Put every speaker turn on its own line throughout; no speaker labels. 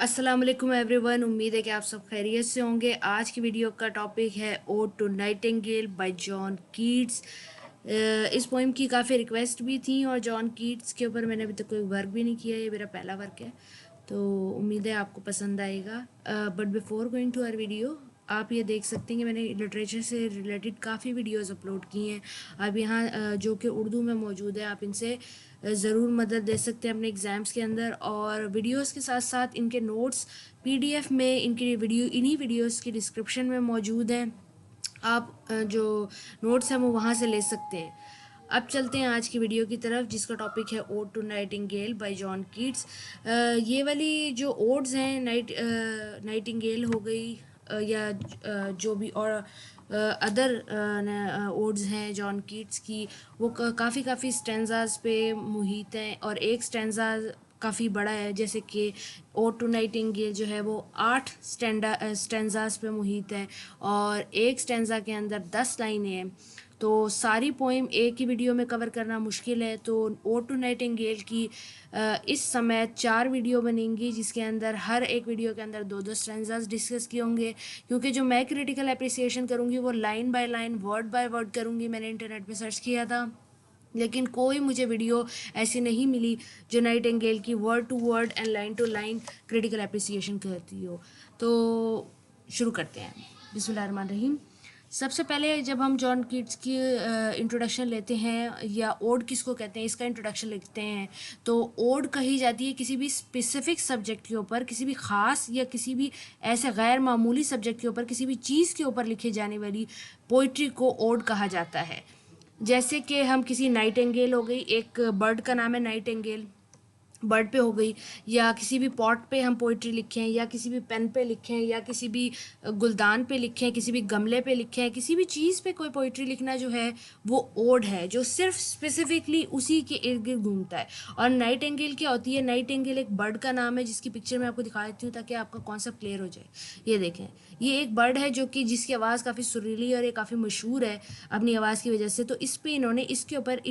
अस्सलाम वालेकुम एवरीवन। उम्मीद है कि आप सब खैरियत से होंगे। आज की वीडियो का टॉपिक है ode to nightingale by John Keats. इस पोइम की काफ़ी रिक्वेस्ट भी थी और जॉन कीट्स के ऊपर मैंने अभी तक कोई वर्क भी नहीं किया, ये मेरा पहला वर्क है, तो उम्मीद है आपको पसंद आएगा। But before going to our video, आप ये देख सकते हैं कि मैंने लिटरेचर से रिलेटेड काफ़ी वीडियोस अपलोड की हैं। अब यहाँ जो कि उर्दू में मौजूद है, आप इनसे ज़रूर मदद दे सकते हैं अपने एग्ज़ाम्स के अंदर। और वीडियोस के साथ साथ इनके नोट्स पीडीएफ में इनकी वीडियो इन्हीं वीडियोस की डिस्क्रिप्शन में मौजूद हैं। आप जो नोट्स हैं वो वहाँ से ले सकते हैं। अब चलते हैं आज की वीडियो की तरफ, जिसका टॉपिक है ode to nightingale by John Keats. ये वाली जो ओड्स हैं, नाइटिंगेल हो गई या जो भी और अदर ओड्स हैं जॉन कीट्स की, वो काफ़ी स्टेंजाज पे मुहित हैं और एक स्टेंजा काफ़ी बड़ा है। जैसे कि ओड टू नाइटिंगेल जो है वो 8 स्टेंजाज पे मुहित है और एक स्टेंजा के अंदर 10 लाइनें हैं, तो सारी पोइम एक ही वीडियो में कवर करना मुश्किल है। तो ओड टू नाइटिंगेल की इस समय 4 वीडियो बनेंगी, जिसके अंदर हर एक वीडियो के अंदर 2-2 स्टैंजास डिस्कस किए होंगे। क्योंकि जो मैं क्रिटिकल अप्रिसिएशन करूँगी वो line by line, word by word करूँगी। मैंने इंटरनेट पे सर्च किया था, लेकिन कोई मुझे वीडियो ऐसी नहीं मिली जो नाइटिंगेल की word to word and line to line critical appreciation करती हो। तो शुरू करते हैं। बिस्मिल्लाहिर्रहमानिर्रहीम। सबसे पहले जब हम जॉन कीट्स की इंट्रोडक्शन लेते हैं, या ओड किसको कहते हैं, इसका इंट्रोडक्शन लिखते हैं, तो ओड कही जाती है किसी भी स्पेसिफिक सब्जेक्ट के ऊपर, किसी भी ख़ास या किसी भी ऐसे गैर मामूली सब्जेक्ट के ऊपर, किसी भी चीज़ के ऊपर लिखी जाने वाली पोइट्री को ओड कहा जाता है। जैसे कि हम किसी नाइटिंगेल हो गई, एक बर्ड का नाम है नाइटिंगेल, बर्ड पे हो गई, या किसी भी पॉट पे हम पोइट्री लिखें, या किसी भी पेन पे लिखें, या किसी भी गुलदान पे लिखें, किसी भी गमले पे लिखें, किसी भी चीज़ पे कोई पोइट्री लिखना जो है वो ओड है, जो सिर्फ स्पेसिफिकली उसी के इर्द गिर्द घूमता है। और नाइटिंगेल क्या होती है? नाइटिंगेल एक बर्ड का नाम है, जिसकी पिक्चर मैं आपको दिखा देती हूँ ताकि आपका कॉन्सेप्ट क्लियर हो जाए। ये देखें, ये एक बर्ड है जो कि जिसकी आवाज़ काफ़ी सुरीली और ये काफ़ी मशहूर है अपनी आवाज़ की वजह से। तो इस पे इन्होंने इसके ऊपर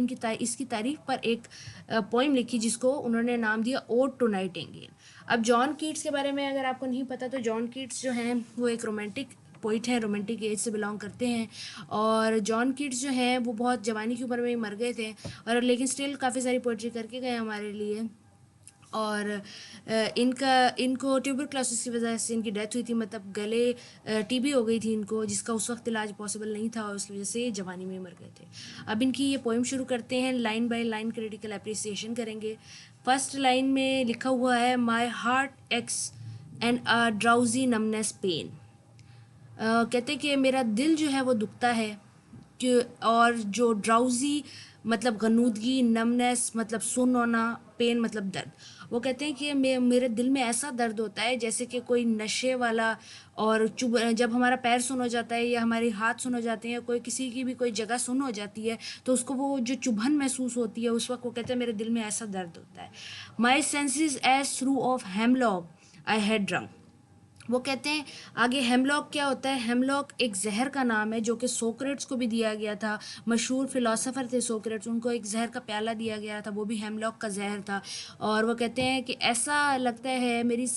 इसकी तारीफ पर एक पोइम लिखी, जिसको उन्होंने नाम दिया ओड टू नाइटिंगेल। अब जॉन कीट्स के बारे में अगर आपको नहीं पता, तो जॉन कीट्स जो हैं वो एक रोमांटिक पोइट हैं, रोमांटिक एज से बिलोंग करते हैं। और जॉन कीट्स जो हैं वो बहुत जवानी की उम्र में ही मर गए थे, और लेकिन स्टिल काफ़ी सारी पोइट्री करके गए हमारे लिए। और इनको ट्यूबरक्लोसिस की वजह से इनकी डेथ हुई थी, मतलब गले टीबी हो गई थी इनको, जिसका उस वक्त इलाज पॉसिबल नहीं था और उस वजह से जवानी में मर गए थे। अब इनकी ये पोइम शुरू करते हैं, line by line critical appreciation करेंगे। फर्स्ट लाइन में लिखा हुआ है, my heart aches and a drowsy numbness pain. कहते कि मेरा दिल जो है वो दुखता है कि, और जो ड्राउजी मतलब गनूदगी, नमनेस मतलब सुन्न होना, पेन मतलब दर्द। वो कहते हैं कि मेरे दिल में ऐसा दर्द होता है जैसे कि कोई नशे वाला, और जब हमारा पैर सुन हो जाता है या हमारे हाथ सुन हो जाते हैं या कोई किसी की भी कोई जगह सुन हो जाती है, तो उसको वो जो चुभन महसूस होती है उस वक्त, वो कहते हैं मेरे दिल में ऐसा दर्द होता है। My senses as though of hemlock I had drunk. वो कहते हैं आगे, हेमलॉक क्या होता है? हेमलॉक एक जहर का नाम है जो कि सोक्रेट्स को भी दिया गया था। मशहूर फिलोसोफर थे सोक्रेट्स, उनको एक जहर का प्याला दिया गया था, वो भी हेमलॉक का जहर था। और वो कहते हैं कि ऐसा लगता है मेरी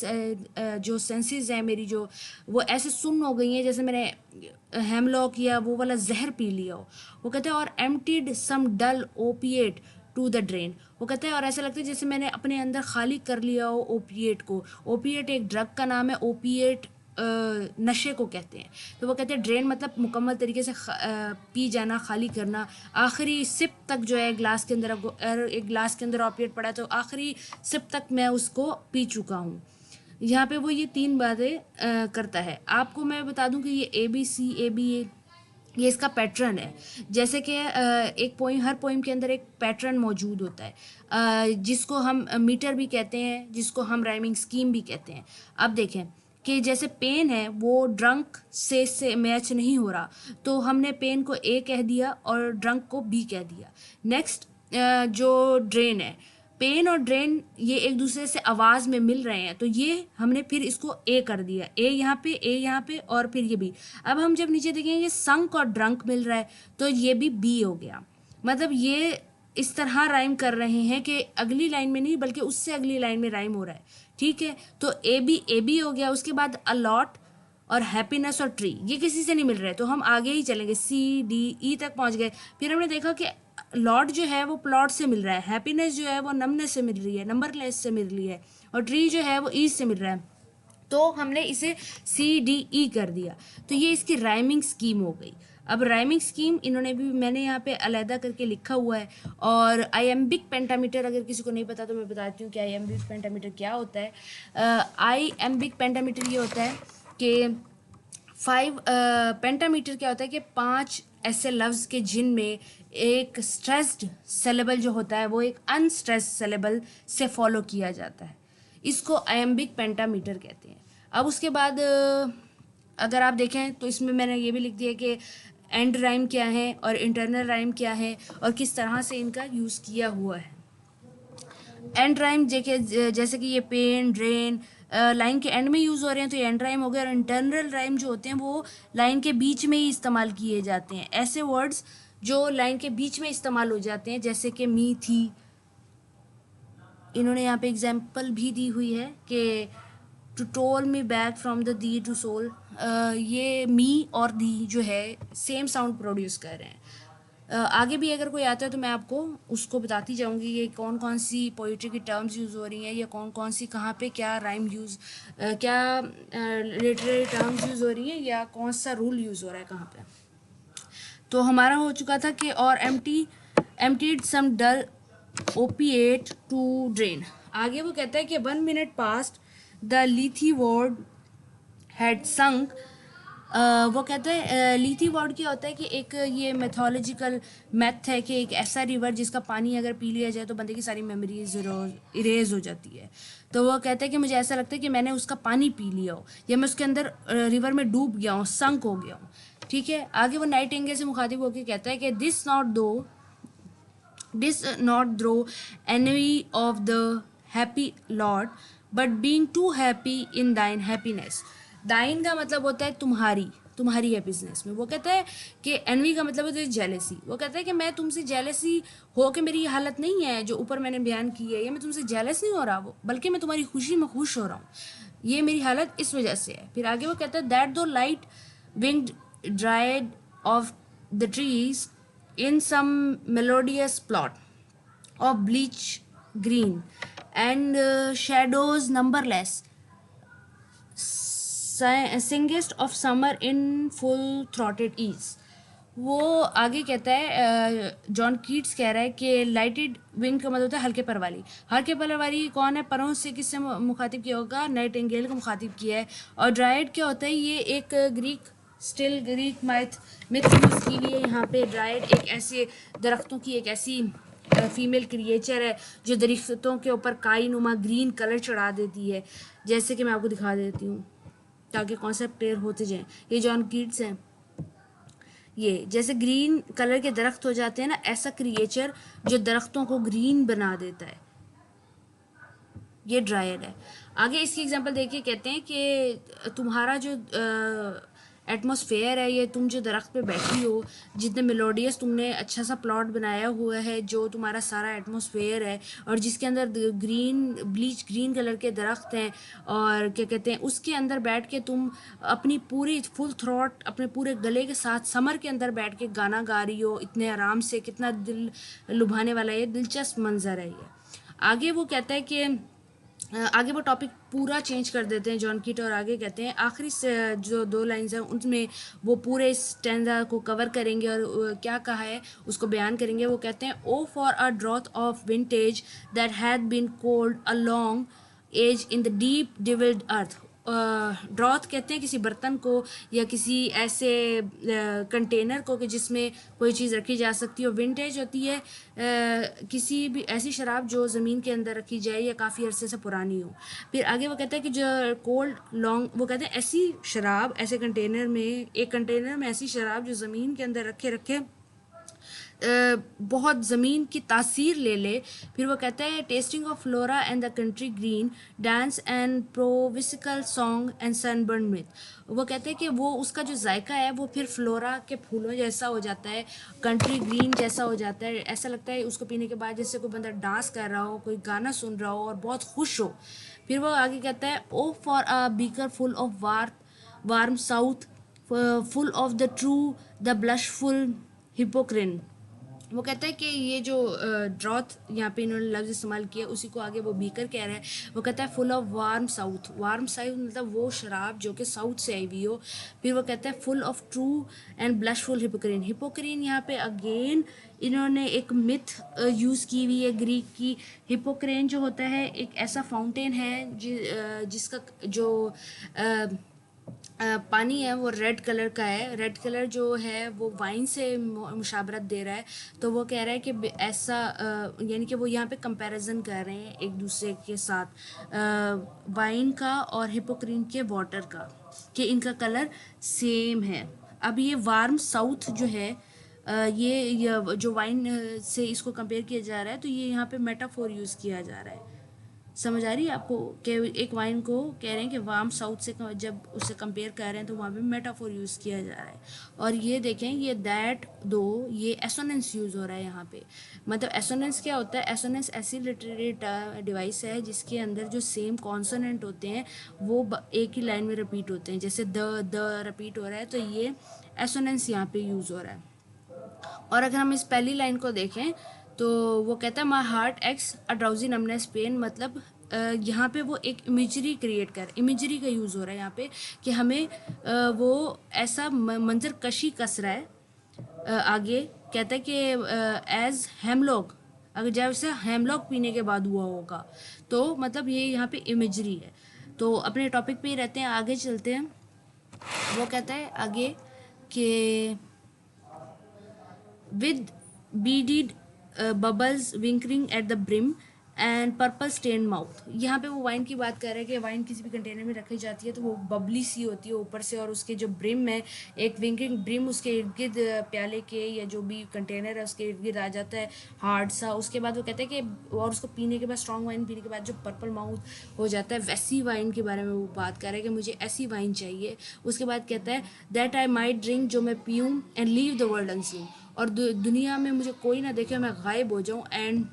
जो सेंसेस हैं मेरी, जो वो ऐसे सुन्न हो गई हैं जैसे मैंने हेमलॉक या वो वाला जहर पी लिया हो। वो कहते हैं और emptied some dull opiate to the drain. वो कहते हैं और ऐसा लगता है जैसे मैंने अपने अंदर खाली कर लिया हो ओपिएट को। ओपिएट एक ड्रग का नाम है, ओपिएट नशे को कहते हैं। तो वो कहते हैं ड्रेन मतलब मुकम्मल तरीके से पी जाना, खाली करना। आखिरी सिप तक जो है ग्लास के अंदर, एक ग्लास के अंदर ओपिएट पड़ा है तो आखिरी सिप तक मैं उसको पी चुका हूँ। यहाँ पे वो ये 3 बातें करता है। आपको मैं बता दूं कि ये ABCAB ये इसका पैटर्न है। जैसे कि एक पोइम, हर पोइम के अंदर एक पैटर्न मौजूद होता है, जिसको हम मीटर भी कहते हैं, जिसको हम राइमिंग स्कीम भी कहते हैं। अब देखें कि जैसे पेन है वो ड्रंक से मैच नहीं हो रहा, तो हमने पेन को ए कह दिया और ड्रंक को बी कह दिया। नेक्स्ट जो ड्रेन है, पेन और ड्रेन ये एक दूसरे से आवाज़ में मिल रहे हैं, तो ये हमने फिर इसको ए कर दिया, ए यहाँ पे, ए यहाँ पे, और फिर ये बी। अब हम जब नीचे देखेंगे संक और ड्रंक मिल रहा है, तो ये भी बी हो गया। मतलब ये इस तरह राइम कर रहे हैं कि अगली लाइन में नहीं बल्कि उससे अगली लाइन में राइम हो रहा है। ठीक है, तो ए बी हो गया। उसके बाद अलॉट और हैप्पीनेस और ट्री, ये किसी से नहीं मिल रहे, तो हम आगे ही चलेंगे, सी डी ई तक पहुंच गए। फिर हमने देखा कि लॉट जो है वो प्लॉट से मिल रहा है, हैप्पीनेस जो है वो नमनेस से मिल रही है, नंबरलेस से मिल रही है, और ट्री जो है वो ईज से मिल रहा है। तो हमने इसे सी डी ई कर दिया, तो ये इसकी राइमिंग स्कीम हो गई। अब राइमिंग स्कीम इन्होंने भी, मैंने यहाँ पे अलहदा करके लिखा हुआ है। और आइएम्बिक पेंटामीटर अगर किसी को नहीं पता तो मैं बताती हूँ कि आइएम्बिक पेंटामीटर क्या होता है। आइएम्बिक पेंटामीटर ये होता है कि 5 पेंटामीटर क्या होता है कि 5 ऐसे लफ्ज़ के जिनमें एक स्ट्रेस्ड सेलेबल जो होता है वो एक अनस्ट्रेस्ड सेलेबल से फॉलो किया जाता है, इसको आयम्बिक पेंटामीटर कहते हैं। अब उसके बाद अगर आप देखें तो इसमें मैंने ये भी लिख दिया कि एंड राइम क्या है और इंटरनल राइम क्या है और किस तरह से इनका यूज़ किया हुआ है। एंड राइम जैसे कि ये पेन ड्रेन लाइन के एंड में यूज़ हो रहे हैं तो ये एंड राइम हो गया। और इंटरनल राइम जो होते हैं वो लाइन के बीच में ही इस्तेमाल किए जाते हैं, ऐसे वर्ड्स जो लाइन के बीच में इस्तेमाल हो जाते हैं, जैसे कि मी थी। इन्होंने यहाँ पे एग्जाम्पल भी दी हुई है कि to toll me back from the thee to sole, ये मी और दी जो है सेम साउंड प्रोड्यूस कर रहे हैं। आगे भी अगर कोई आता है तो मैं आपको उसको बताती जाऊंगी ये कौन कौन सी पोइट्री की टर्म्स यूज़ हो रही हैं या कौन कौन सी कहाँ पे क्या राइम क्या लिटरेरी टर्म्स यूज़ हो रही हैं या कौन सा रूल यूज़ हो रहा है कहाँ पे। तो हमारा हो चुका था कि और emptied some dull opiate to drain. आगे वो कहता है कि 1 minute past the Lethe wards had sunk. वो कहते हैं लीथी वर्ड क्या होता है कि एक ये मैथोलॉजिकल मैथ है कि एक ऐसा रिवर जिसका पानी अगर पी लिया जाए तो बंदे की सारी मेमोरीज इरेज हो जाती है। तो वो कहता है कि मुझे ऐसा लगता है कि मैंने उसका पानी पी लिया हो या मैं उसके अंदर रिवर में डूब गया हूँ, संक हो गया हूँ। ठीक है, आगे वो नाइटिंगेल से मुखातिब होकर कहता है कि this not through envy of the happy Lord, but being too happy in thine happiness। दाइन का मतलब होता है तुम्हारी हैप्पीनेस में। वो कहता है कि एनवी का मतलब होता है जेलेसी। वो कहता है कि मैं तुमसे जेलेसी हो के मेरी हालत नहीं है जो ऊपर मैंने बयान की है, या मैं तुमसे जेलस नहीं हो रहा, वो बल्कि मैं तुम्हारी खुशी में खुश हो रहा हूँ, ये मेरी हालत इस वजह से है। फिर आगे वो कहता है दैट दो light winged dried of the trees in some melodious plot of bleach green and shadows numberless singest of summer in full throated ease। वो आगे कहता है जॉन कीट्स कह रहा है कि लाइटेड विंग का मतलब होता है हल्के पर वाली। हल्के पर वाली कौन है, परों से किससे मुखातिब किया होगा, नाइटिंगेल को मुखातिब किया है। और ड्राइड क्या होता है, ये एक ग्रीक मिथ यूज़ की हुई है यहाँ पे। ड्राइड एक ऐसे दरख्तों की एक ऐसी फीमेल क्रिएचर है जो दरख्तों के ऊपर काई नुमा ग्रीन कलर चढ़ा देती है, जैसे कि मैं आपको दिखा देती हूँ ताकि कॉन्सेप्ट क्लियर होते जाएं। ये जॉन कीट्स हैं, ये जैसे ग्रीन कलर के दरख्त हो जाते हैं ना, ऐसा क्रिएचर जो दरख्तों को ग्रीन बना देता है, ये ड्राइड है। आगे इसकी एग्जांपल देखिए, कहते हैं कि तुम्हारा जो एटमॉस्फेयर है, ये तुम जो दरख्त पे बैठी हो, जितने मेलोडियस तुमने अच्छा सा प्लॉट बनाया हुआ है, जो तुम्हारा सारा एटमॉस्फेयर है और जिसके अंदर ब्लीच ग्रीन कलर के दरख्त हैं, और क्या कहते हैं उसके अंदर बैठ के तुम अपनी पूरी फुल थ्रॉट अपने पूरे गले के साथ समर के अंदर बैठ के गाना गा रही हो इतने आराम से, कितना दिल लुभाने वाला ये दिलचस्प मंजर है ये। आगे वो कहता है कि आगे वो टॉपिक पूरा चेंज कर देते हैं जॉन कीट, और आगे कहते हैं आखिरी से जो 2 लाइन्स हैं उनमें वो पूरे स्टैंजा को कवर करेंगे और क्या कहा है उसको बयान करेंगे। वो कहते हैं O for a draught of vintage that had been cold a long age in the deep delved earth. Draught कहते हैं किसी बर्तन को या किसी ऐसे कंटेनर को कि जिसमें कोई चीज़ रखी जा सकती हो। विंटेज होती है किसी भी ऐसी शराब जो ज़मीन के अंदर रखी जाए या काफ़ी अरसे से पुरानी हो। फिर आगे वो कहता है कि जो कोल्ड लॉन्ग, वो कहते हैं ऐसी शराब ऐसे कंटेनर में, एक कंटेनर में ऐसी शराब जो ज़मीन के अंदर रखे बहुत ज़मीन की तासीर ले ले। फिर वो कहता है tasting of Flora and the country green dance and Provencal song and sunburn mirth. वो कहते हैं कि वो उसका जो जायका है वो फिर फ्लोरा के फूलों जैसा हो जाता है, कंट्री ग्रीन जैसा हो जाता है। ऐसा लगता है उसको पीने के बाद जैसे कोई बंदा डांस कर रहा हो, कोई गाना सुन रहा हो और बहुत खुश हो। फिर वो आगे कहता है O for a beaker full of warm south, full of the true, the blushful Hippocrene. वो कहता है कि ये जो ड्रॉथ यहाँ पे इन्होंने लफ्ज़ इस्तेमाल किया उसी को आगे वो बीकर कह रहा है। वो कहता है full of warm south, warm south मतलब वो शराब जो कि साउथ से आई हुई हो। फिर वो कहता है फुल ऑफ ट्रू एंड ब्लशफुल हिपोक्रीन। हिपोक्रीन यहाँ पे अगेन इन्होंने एक मिथ यूज़ की हुई है ग्रीक की। हिपोक्रेन जो होता है एक ऐसा फाउंटेन है जिसका जो पानी है वो रेड कलर का है। रेड कलर जो है वो वाइन से मुशाबरत दे रहा है। तो वो कह रहा है कि ऐसा यानी कि वो यहाँ पे कंपैरिजन कर रहे हैं एक दूसरे के साथ वाइन का और हिपोक्रीन के वाटर का, कि इनका कलर सेम है। अब ये वार्म साउथ जो है ये जो वाइन से इसको कंपेयर किया जा रहा है, तो ये यहाँ पे मेटाफोर यूज़ किया जा रहा है। समझ आ रही है आपको कि एक वाइन को कह रहे हैं कि वार्म साउथ से जब उससे कंपेयर कर रहे हैं तो वहाँ पे मेटाफोर यूज़ किया जा रहा है। और ये देखें ये दैट दो ये एसोनेंस यूज़ हो रहा है यहाँ पे। मतलब एसोनेंस क्या होता है? एसोनेंस ऐसी लिटरेरी डिवाइस है जिसके अंदर जो सेम कॉन्सोनेंट होते हैं वो एक ही लाइन में रिपीट होते हैं। जैसे द रिपीट हो रहा है तो ये एसोनेंस यहाँ पे यूज़ हो रहा है। और अगर हम इस पहली लाइन को देखें तो वो कहता है my heart aches a drowsy numbness pain. मतलब यहाँ पे वो एक इमेजरी क्रिएट कर, इमेजरी का यूज़ हो रहा है यहाँ पे कि हमें वो ऐसा मंजर कशी कस रहा है। आगे कहता है कि एज हेमलॉक, अगर जैसे हेमलॉक पीने के बाद हुआ होगा, तो मतलब ये यहाँ पे इमेजरी है। तो अपने टॉपिक पे ही रहते हैं, आगे चलते हैं। वो कहता है आगे कि with beaded bubbles winkling at the brim and purple stain mouth. यहाँ पे वो वाइन की बात कर रहे हैं कि वाइन किसी भी कंटेनर में रखी जाती है तो वो बबली सी होती है ऊपर से, और उसके जो ब्रिम है एक विंकिंग ब्रिम उसके इर्द गिर्द प्याले के या जो भी कंटेनर है उसके इर्द गिर्द आ जाता है हार्ड सा। उसके बाद वो कहते हैं कि और उसको पीने के बाद, स्ट्रॉन्ग वाइन पीने के बाद जो पर्पल माउथ हो जाता है, वैसी वाइन के बारे में वो बात कर रहे हैं कि मुझे ऐसी वाइन चाहिए। उसके बाद कहता है दैट आई माइट ड्रिंक, जो मैं पीऊँ and leave the world unseen, और दुनिया में मुझे कोई ना देखे, मैं गायब हो जाऊँ, and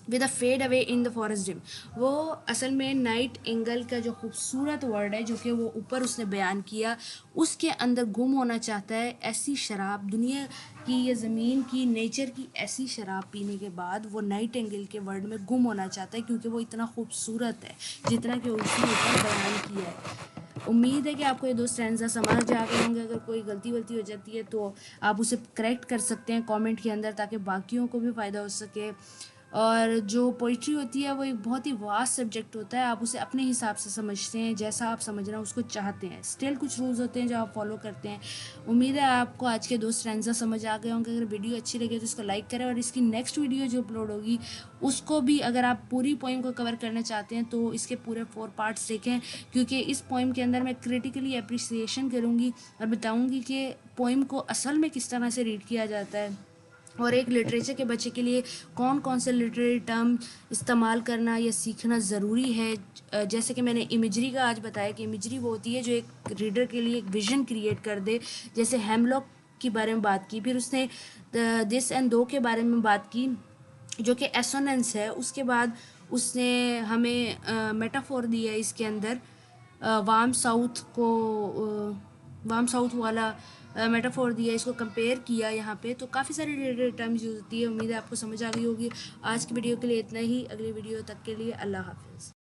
with a fade away in the forest dim. वो असल में नाइट एंगल का जो खूबसूरत वर्ड है जो कि वो ऊपर उसने बयान किया, उसके अंदर गुम होना चाहता है। ऐसी शराब दुनिया की या ज़मीन की नेचर की ऐसी शराब पीने के बाद वो नाइट एंगल के वर्ड में गुम होना चाहता है, क्योंकि वो इतना खूबसूरत है जितना कि उसने ऊपर बयान किया है। उम्मीद है कि आपको ये दो स्टैंज़ा समझ आ गए होंगे। अगर कोई गलती वलती हो जाती है तो आप उसे करेक्ट कर सकते हैं कमेंट के अंदर, ताकि बाकियों को भी फ़ायदा हो सके। और जो पोइट्री होती है वो एक बहुत ही वास्ट सब्जेक्ट होता है, आप उसे अपने हिसाब से समझते हैं, जैसा आप समझना उसको चाहते हैं। स्टिल कुछ रूल्स होते हैं जो आप फॉलो करते हैं। उम्मीद है आपको आज के दो स्ट्रैंज़ा समझ आ गए होंगे। अगर वीडियो अच्छी लगे तो इसको लाइक करें, और इसकी नेक्स्ट वीडियो जो अपलोड होगी उसको भी, अगर आप पूरी पोइम को कवर करना चाहते हैं तो इसके पूरे 4 पार्ट्स देखें, क्योंकि इस पोइम के अंदर मैं क्रिटिकली अप्रिसिएशन करूँगी और बताऊँगी कि पोइम को असल में किस तरह से रीड किया जाता है, और एक लिटरेचर के बच्चे के लिए कौन कौन से लिटरेरी टर्म इस्तेमाल करना या सीखना ज़रूरी है। जैसे कि मैंने इमेजरी का आज बताया कि इमेजरी वो होती है जो एक रीडर के लिए एक विजन क्रिएट कर दे। जैसे हेमलॉक के बारे में बात की, फिर उसने दिस एंड दो के बारे में बात की जो कि एसोनेंस है। उसके बाद उसने हमें मेटाफोर दिया इसके अंदर, वार्म साउथ को वार्म साउथ वाला मेटाफोर दिया, इसको कंपेयर किया यहाँ पे। तो काफ़ी सारी रिलेटेड टर्म्स यूज़ होती है। उम्मीद है आपको समझ आ गई होगी। आज की वीडियो के लिए इतना ही, अगली वीडियो तक के लिए अल्लाह हाफिज़।